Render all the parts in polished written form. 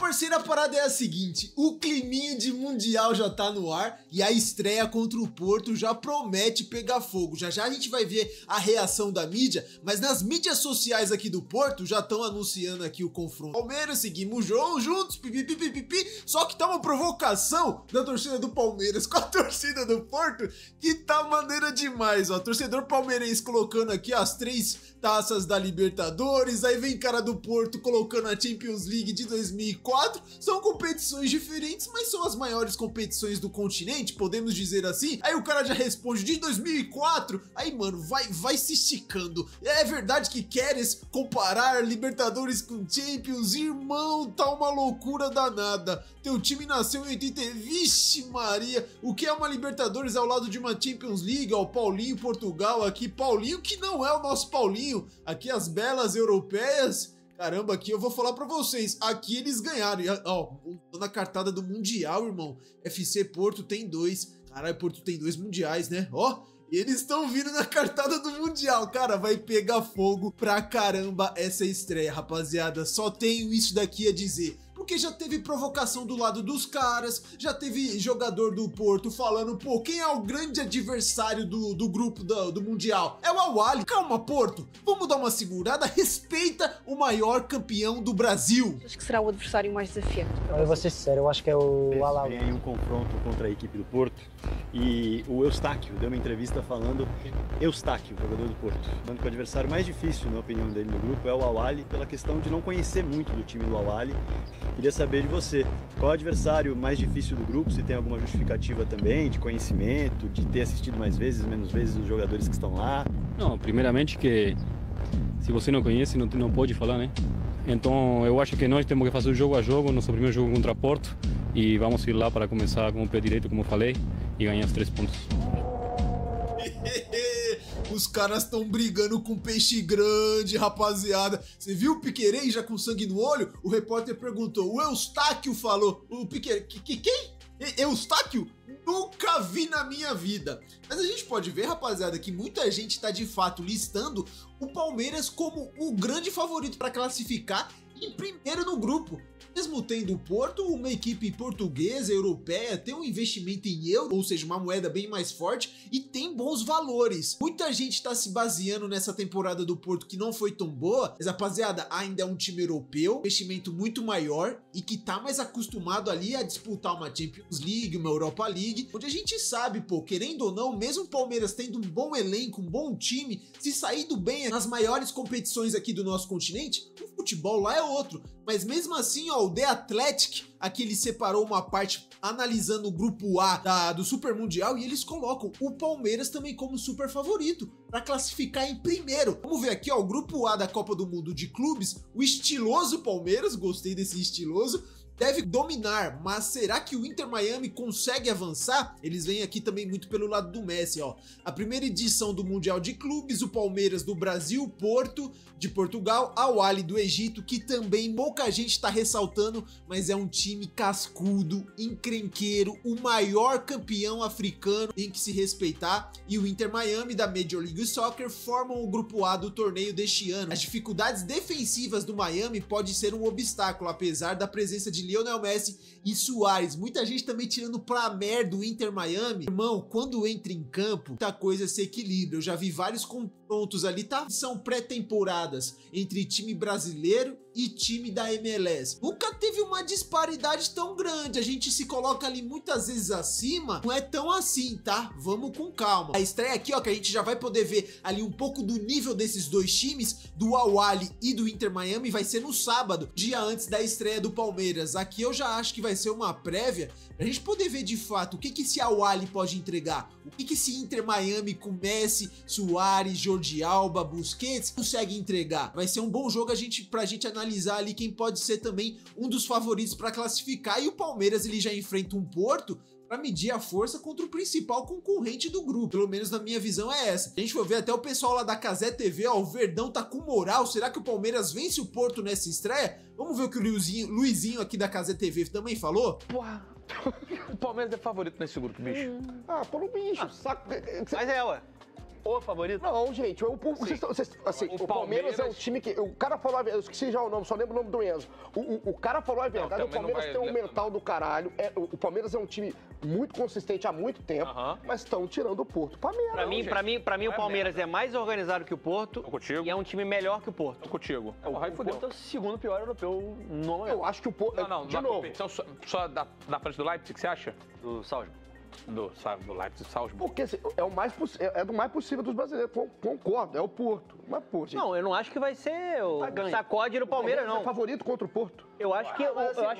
parceiro, a parada é a seguinte, o climinha de Mundial já tá no ar e a estreia contra o Porto já promete pegar fogo. Já já a gente vai ver a reação da mídia, mas nas mídias sociais aqui do Porto já estão anunciando aqui o confronto. Palmeiras, seguimos juntos, pipipipipipi, só que tá uma provocação da torcida do Palmeiras com a torcida do Porto que tá maneira demais, ó. Torcedor palmeirense colocando aqui as 3 taças da Libertadores, aí vem cara do Porto colocando a Champions League de 2004, são competições diferentes, mas são as maiores competições do continente, podemos dizer assim. Aí o cara já responde de 2004, aí mano, vai se esticando. É verdade que queres comparar Libertadores com Champions? Irmão, tá uma loucura danada. Teu time nasceu em 80, vixe Maria, o que é uma Libertadores ao lado de uma Champions League? Ó, o Paulinho Portugal aqui, Paulinho que não é o nosso Paulinho, aqui as belas europeias. Caramba, aqui eu vou falar pra vocês, aqui eles ganharam, ó, tô na cartada do Mundial, irmão, FC Porto tem 2, caralho, Porto tem 2 mundiais, né, ó, eles estão vindo na cartada do Mundial, cara, vai pegar fogo pra caramba essa estreia, rapaziada, só tenho isso daqui a dizer. Porque já teve provocação do lado dos caras, já teve jogador do Porto falando, pô, quem é o grande adversário do grupo do Mundial? É o Al-Ahly. Calma, Porto, vamos dar uma segurada, respeita o maior campeão do Brasil. Acho que será o adversário mais desafiante. Eu vou ser sincero, eu acho que é o Al-Ahly. Tem aí um confronto contra a equipe do Porto e o Eustáquio deu uma entrevista falando, Eustáquio, jogador do Porto, falando que o adversário mais difícil, na opinião dele, no grupo é o Al-Ahly, pela questão de não conhecer muito do time do Al-Ahly. Queria saber de você, qual é o adversário mais difícil do grupo, se tem alguma justificativa também, de conhecimento, de ter assistido mais vezes, menos vezes os jogadores que estão lá? Não, primeiramente que se você não conhece, não pode falar, né? Então eu acho que nós temos que fazer o jogo a jogo, nosso primeiro jogo contra Porto, e vamos ir lá para começar com o pé direito, como eu falei, e ganhar os 3 pontos. Os caras estão brigando com peixe grande, rapaziada. Você viu o Piquerez já com sangue no olho? O repórter perguntou, o Eustáquio falou. O Piquerez, quem? Eustáquio? Nunca vi na minha vida. Mas a gente pode ver, rapaziada, que muita gente tá de fato listando o Palmeiras como o grande favorito para classificar em primeiro no grupo. Mesmo tendo o Porto, uma equipe portuguesa, europeia, tem um investimento em euro, ou seja, uma moeda bem mais forte e tem bons valores. Muita gente tá se baseando nessa temporada do Porto que não foi tão boa, mas rapaziada, ainda é um time europeu, investimento muito maior e que tá mais acostumado ali a disputar uma Champions League, uma Europa League, onde a gente sabe, pô, querendo ou não, mesmo o Palmeiras tendo um bom elenco, um bom time, se saído bem nas maiores competições aqui do nosso continente, o futebol lá é outro. Mas mesmo assim, ó, o The Athletic, aqui ele separou uma parte analisando o grupo A do Super Mundial e eles colocam o Palmeiras também como super favorito para classificar em primeiro. Vamos ver aqui, ó, o grupo A da Copa do Mundo de clubes, o estiloso Palmeiras, gostei desse estiloso, deve dominar, mas será que o Inter Miami consegue avançar? Eles vêm aqui também muito pelo lado do Messi, ó. A primeira edição do Mundial de Clubes, o Palmeiras do Brasil, Porto de Portugal, Al-Ahly do Egito, que também pouca gente tá ressaltando, mas é um time cascudo, encrenqueiro, o maior campeão africano, tem que se respeitar, e o Inter Miami da Major League Soccer formam o grupo A do torneio deste ano. As dificuldades defensivas do Miami pode ser um obstáculo, apesar da presença de Lionel Messi e Suárez. Muita gente também tirando pra merda o Inter Miami. Irmão, quando entra em campo, muita coisa se equilibra. Eu já vi vários confrontos ali, tá? São pré-temporadas entre time brasileiro e time da MLS. Nunca teve uma disparidade tão grande. A gente se coloca ali muitas vezes acima. Não é tão assim, tá? Vamos com calma. A estreia aqui, ó, que a gente já vai poder ver ali um pouco do nível desses dois times, do Al-Ahly e do Inter Miami, vai ser no sábado, dia antes da estreia do Palmeiras. Aqui eu já acho que vai ser uma prévia pra gente poder ver de fato o que esse Al-Ahly pode entregar, o que esse Inter Miami com Messi, Suárez, Jordi Alba, Busquets consegue entregar. Vai ser um bom jogo pra gente analisar ali quem pode ser também um dos favoritos para classificar, e o Palmeiras ele já enfrenta um Porto para medir a força contra o principal concorrente do grupo. Pelo menos na minha visão é essa. A gente for ver até o pessoal lá da Cazé TV, ó, o Verdão tá com moral. Será que o Palmeiras vence o Porto nessa estreia? Vamos ver o que o Luizinho aqui da Cazé TV também falou? Porra, o Palmeiras é favorito nesse grupo, bicho. Ah, pelo bicho, saco. Mas é, ué. o favorito? Não, gente, o Palmeiras é um time que... O cara falou, eu esqueci já o nome, só lembro o nome do Enzo. O cara falou a verdade, o Palmeiras tem um mental do caralho. O Palmeiras é um time muito consistente há muito tempo, mas estão tirando o Porto. Pra mim o Palmeiras é mais organizado que o Porto e é um time melhor que o Porto. Tô contigo. O Porto é o segundo pior europeu no momento. Eu acho que o Porto... De novo. Então, só da frente do Leipzig, o que você acha? Do Salzburg. Do Leipzig, Salzburg. Porque assim, é do mais possível dos brasileiros, concordo, é o Porto. Mas, pô, gente... Não, eu não acho que vai ser o sacode do Palmeiras, não. É favorito contra o Porto. Eu acho que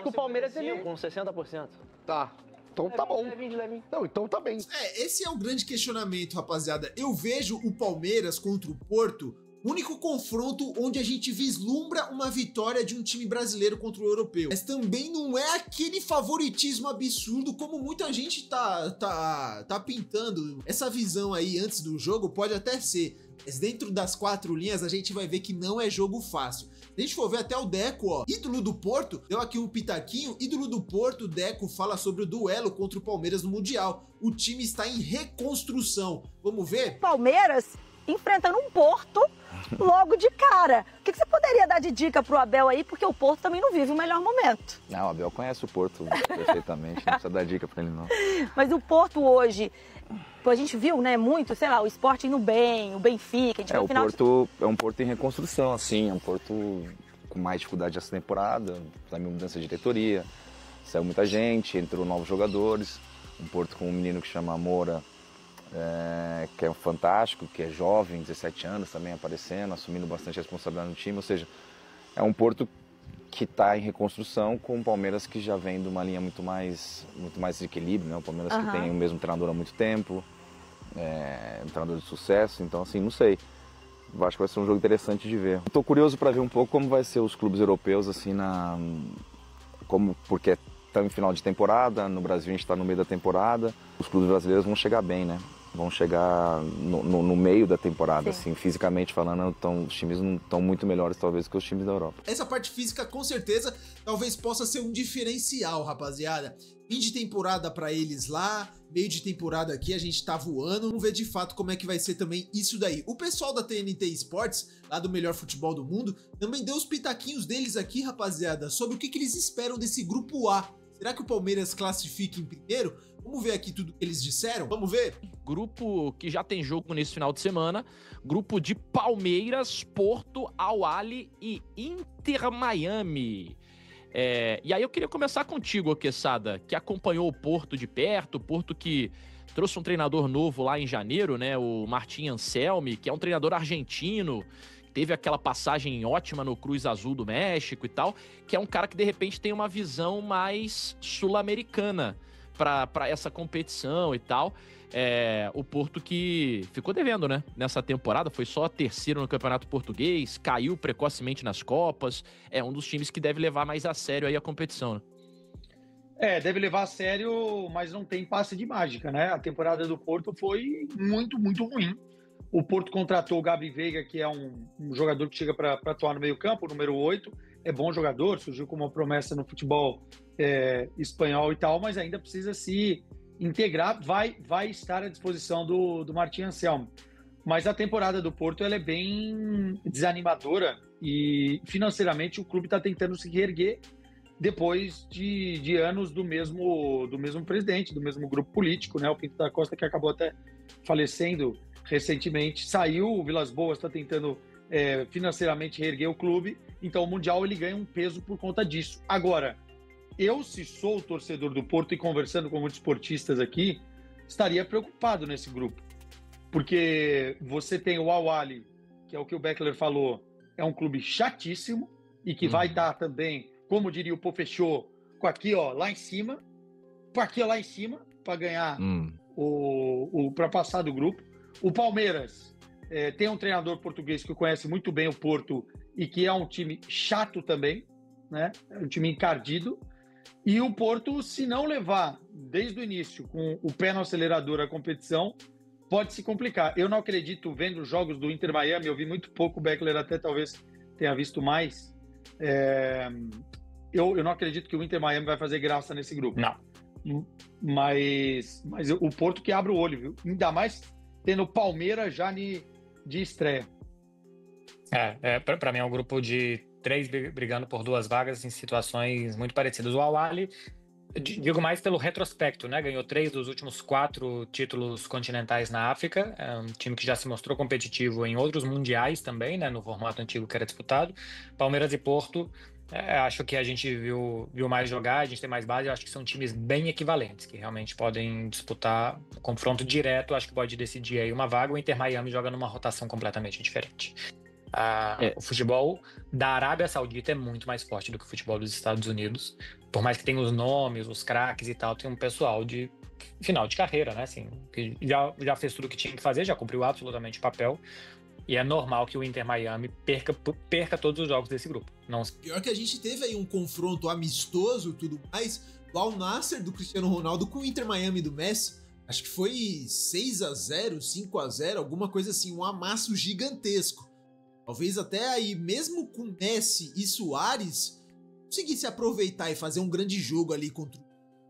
o Palmeiras é com 60%. Tá. Então tá bom. Levinho. Não, então tá bem. Esse é o grande questionamento, rapaziada. Eu vejo o Palmeiras contra o Porto, único confronto onde a gente vislumbra uma vitória de um time brasileiro contra o europeu. Mas também não é aquele favoritismo absurdo como muita gente tá pintando. Essa visão aí antes do jogo pode até ser, mas dentro das 4 linhas a gente vai ver que não é jogo fácil. Se a gente for ver até o Deco, ó, ídolo do Porto, deu aqui um pitaquinho, ídolo do Porto, Deco fala sobre o duelo contra o Palmeiras no Mundial. O time está em reconstrução. Vamos ver? Palmeiras enfrentando um Porto logo de cara. O que você poderia dar de dica pro Abel aí? Porque o Porto também não vive o melhor momento. Não, o Abel conhece o Porto perfeitamente, não precisa dar dica pra ele, não. Mas o Porto hoje, a gente viu, né, muito, sei lá, o Sport indo bem, o Benfica, a gente o Porto é um Porto em reconstrução, assim, é um Porto com mais dificuldade essa temporada, também mudança de diretoria, saiu muita gente, entrou novos jogadores, um Porto com um menino que chama Moura, que é fantástico, que é jovem, 17 anos também aparecendo, assumindo bastante responsabilidade no time, ou seja, é um Porto que está em reconstrução com o Palmeiras que já vem de uma linha muito mais de equilíbrio, né? O Palmeiras que tem o mesmo treinador há muito tempo, um treinador de sucesso, então assim, não sei. Eu acho que vai ser um jogo interessante de ver. Estou curioso para ver um pouco como vai ser os clubes europeus, assim, porque estamos em final de temporada, no Brasil a gente está no meio da temporada, os clubes brasileiros vão chegar bem, né? Vão chegar no meio da temporada, assim, fisicamente falando, os times não estão muito melhores, talvez, que os times da Europa. Essa parte física, com certeza, talvez possa ser um diferencial, rapaziada. Fim de temporada pra eles lá, meio de temporada aqui, a gente tá voando. Vamos ver de fato como é que vai ser também isso daí. O pessoal da TNT Sports, lá do Melhor Futebol do Mundo, também deu os pitaquinhos deles aqui, rapaziada, sobre o que eles esperam desse grupo A. Será que o Palmeiras classifica em primeiro? Vamos ver aqui tudo que eles disseram? Vamos ver? Grupo que já tem jogo nesse final de semana. Grupo de Palmeiras, Porto, Al-Ahly e Inter Miami. E aí eu queria começar contigo, Quesada, que acompanhou o Porto de perto, o Porto que trouxe um treinador novo lá em janeiro, né? O Martin Anselmi, que é um treinador argentino, teve aquela passagem ótima no Cruz Azul do México e tal, que é um cara que de repente tem uma visão mais sul-americana para essa competição e tal. O Porto que ficou devendo, né? Nessa temporada, foi só terceiro no Campeonato Português, caiu precocemente nas Copas, é um dos times que deve levar mais a sério aí a competição, né? Deve levar a sério, mas não tem passe de mágica, né? A temporada do Porto foi muito, muito ruim. O Porto contratou o Gabi Veiga, que é um jogador que chega para atuar no meio-campo, número 8. É bom jogador, surgiu como uma promessa no futebol espanhol e tal, mas ainda precisa se integrar. Vai estar à disposição do Martin Anselmi. Mas a temporada do Porto ela é bem desanimadora e financeiramente o clube está tentando se reerguer depois de anos do mesmo presidente, do mesmo grupo político, né? O Pinto da Costa, que acabou até falecendo recentemente, saiu, o Vilas Boas está tentando financeiramente reerguer o clube, então o Mundial ele ganha um peso por conta disso. Agora, se sou o torcedor do Porto e conversando com muitos esportistas aqui, estaria preocupado nesse grupo, porque você tem o Al-Ahly, que é o que o Beckler falou, é um clube chatíssimo e que vai estar também, como diria o Pofechô, com aqui ó, lá em cima, para ganhar para passar do grupo. O Palmeiras tem um treinador português que conhece muito bem o Porto e que é um time chato também, né? É um time encardido. E o Porto, se não levar desde o início com o pé no acelerador a competição, pode se complicar. Eu não acredito, vendo os jogos do Inter Miami, eu vi muito pouco, o Beckler até talvez tenha visto mais. Eu não acredito que o Inter Miami vai fazer graça nesse grupo. Não. Mas o Porto que abre o olho, viu? Ainda mais tendo o Palmeiras já de estreia. Para mim é um grupo de 3 brigando por 2 vagas em situações muito parecidas. O Al-Ahly, digo mais pelo retrospecto, né? Ganhou 3 dos últimos 4 títulos continentais na África. É um time que já se mostrou competitivo em outros mundiais também, né? No formato antigo que era disputado. Palmeiras e Porto, acho que a gente viu mais jogar, a gente tem mais base. Eu acho que são times bem equivalentes, que realmente podem disputar confronto direto. Acho que pode decidir aí uma vaga. O Inter Miami joga numa rotação completamente diferente. O futebol da Arábia Saudita é muito mais forte do que o futebol dos Estados Unidos. Por mais que tenha os nomes, os craques e tal, tem um pessoal de final de carreira, né? Assim, que já fez tudo o que tinha que fazer, já cumpriu absolutamente o papel. E é normal que o Inter Miami perca todos os jogos desse grupo. Pior que a gente teve aí um confronto amistoso e tudo mais, do Al Nassr do Cristiano Ronaldo com o Inter Miami do Messi. Acho que foi 6-0, 5-0, alguma coisa assim, um amasso gigantesco. Talvez até aí, mesmo com Messi e Suárez, conseguisse aproveitar e fazer um grande jogo ali contra o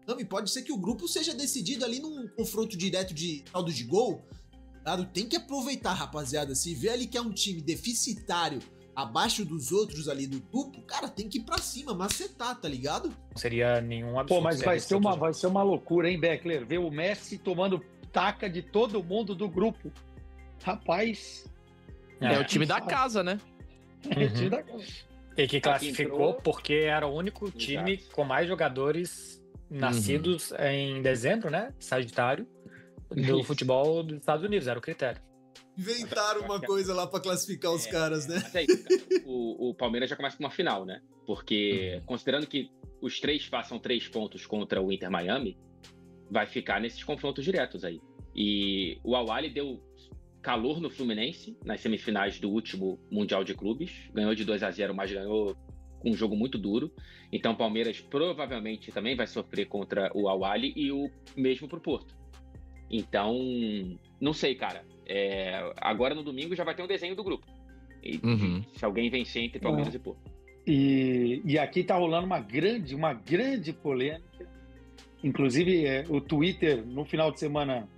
Miami. Pode ser que o grupo seja decidido ali num confronto direto de saldo de gol. Claro, tem que aproveitar, rapaziada. Se vê ali que é um time deficitário abaixo dos outros ali do grupo, cara, tem que ir pra cima, macetar, tá ligado? Não seria nenhum absurdo. Pô, mas vai ser uma loucura, hein, Beckler? Ver o Messi tomando taca de todo mundo do grupo. Rapaz... É o time da casa, né? É o time da casa. E que classificou porque era o único time com mais jogadores nascidos em dezembro, né? Sagitário, do futebol dos Estados Unidos, era o critério. Inventaram uma coisa lá pra classificar os caras, né? Mas aí, o Palmeiras já começa com uma final, né? Porque, considerando que os 3 façam 3 pontos contra o Inter Miami, vai ficar nesses confrontos diretos aí. E o Al-Ahly deu calor no Fluminense, nas semifinais do último Mundial de Clubes. Ganhou de 2-0, mas ganhou com um jogo muito duro. Então o Palmeiras provavelmente também vai sofrer contra o Al-Ahly e o mesmo pro Porto. Então, não sei, cara. Agora no domingo já vai ter um desenho do grupo. E, se alguém vencer entre Palmeiras e Porto. E aqui tá rolando uma grande polêmica. Inclusive, o Twitter, no final de semana,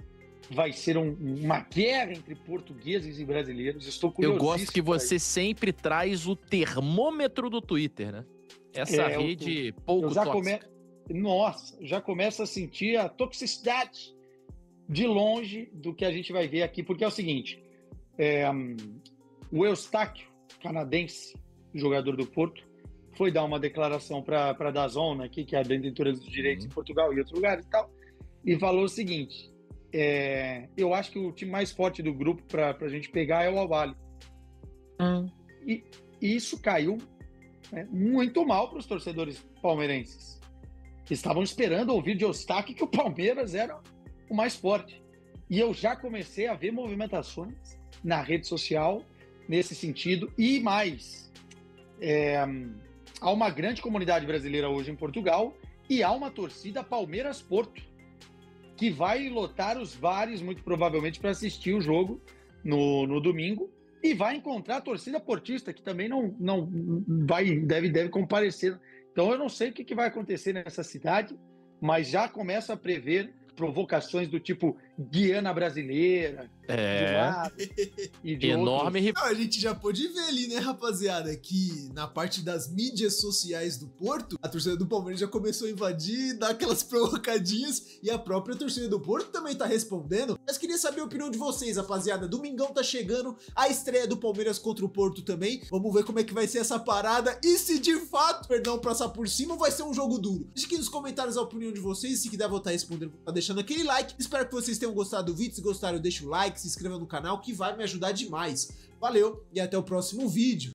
vai ser uma guerra entre portugueses e brasileiros. Estou curiosíssimo. Eu gosto que você sempre traz o termômetro do Twitter, né? Essa rede pouco tóxica. Nossa, já começa a sentir a toxicidade de longe do que a gente vai ver aqui. Porque é o seguinte, o Eustáquio, canadense, jogador do Porto, foi dar uma declaração para a DAZN, aqui, que é a detentora dos direitos em Portugal e outros lugares e tal, e falou o seguinte... eu acho que o time mais forte do grupo para a gente pegar é o Al-Ahly. E isso caiu muito mal para os torcedores palmeirenses, que estavam esperando ouvir de Eustáquio que o Palmeiras era o mais forte. E eu já comecei a ver movimentações na rede social nesse sentido. E mais, há uma grande comunidade brasileira hoje em Portugal e há uma torcida Palmeiras-Porto, que vai lotar os bares, muito provavelmente, para assistir o jogo no domingo, e vai encontrar a torcida portista, que também não deve comparecer. Então, eu não sei o que vai acontecer nessa cidade, mas já começo a prever provocações do tipo Guiana brasileira, de lado, e de enorme. Não, a gente já pôde ver ali, né, rapaziada, que na parte das mídias sociais do Porto, a torcida do Palmeiras já começou a invadir, dar aquelas provocadinhas, e a própria torcida do Porto também tá respondendo. Mas queria saber a opinião de vocês, rapaziada. Domingão tá chegando, a estreia do Palmeiras contra o Porto também. Vamos ver como é que vai ser essa parada e se de fato, perdão, passar por cima, vai ser um jogo duro. Deixa aqui nos comentários a opinião de vocês, se quiser voltar respondendo, tá deixando aquele like. Espero que vocês tenham gostado do vídeo. Se gostaram, deixa o like, se inscreva no canal, que vai me ajudar demais. Valeu e até o próximo vídeo.